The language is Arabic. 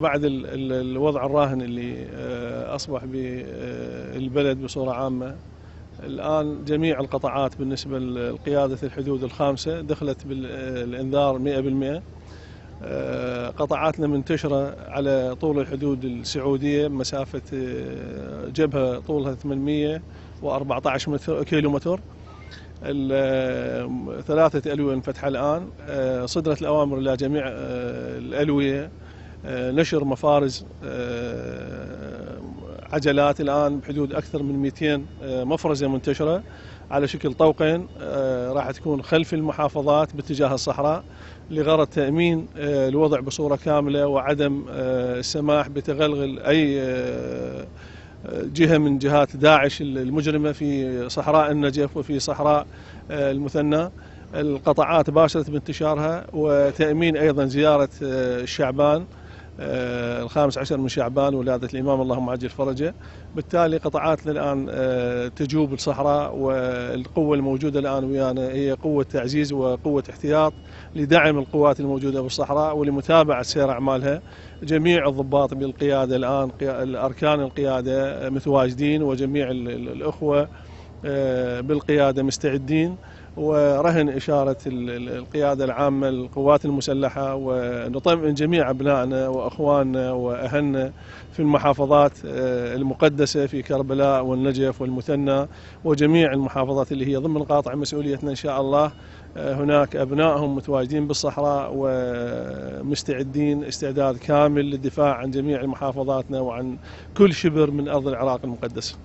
بعد الوضع الراهن اللي أصبح بالبلد بصورة عامة، الآن جميع القطاعات بالنسبة لقيادة الحدود الخامسة دخلت بالإنذار 100%. قطاعاتنا منتشرة على طول الحدود السعودية، مسافة جبهة طولها 814 كيلو متر. ثلاثة ألوية انفتحوا الآن. صدرت الأوامر إلى جميع الألوية نشر مفارز عجلات الآن بحدود أكثر من 200 مفرزة منتشرة على شكل طوقين، راح تكون خلف المحافظات باتجاه الصحراء لغرض تأمين الوضع بصورة كاملة وعدم السماح بتغلغل أي جهة من جهات داعش المجرمة في صحراء النجف وفي صحراء المثنى. القطاعات باشرت بانتشارها وتأمين أيضا زيارة الشعبان 15 من شعبان ولادة الإمام اللهم عجل فرجه. بالتالي قطاعاتنا الآن تجوب الصحراء، والقوة الموجودة الآن ويانا هي قوة تعزيز وقوة احتياط لدعم القوات الموجودة بالصحراء ولمتابعة سير أعمالها. جميع الضباط بالقيادة الآن، أركان القيادة متواجدين، وجميع الأخوة بالقيادة مستعدين، ورهن إشارة القيادة العامة للقوات المسلحة، ونطمئن جميع أبنائنا وأخواننا وأهلنا في المحافظات المقدسة في كربلاء والنجف والمثنى وجميع المحافظات اللي هي ضمن قاطع مسؤوليتنا إن شاء الله. هناك أبنائهم متواجدين بالصحراء ومستعدين استعداد كامل للدفاع عن جميع محافظاتنا وعن كل شبر من أرض العراق المقدس.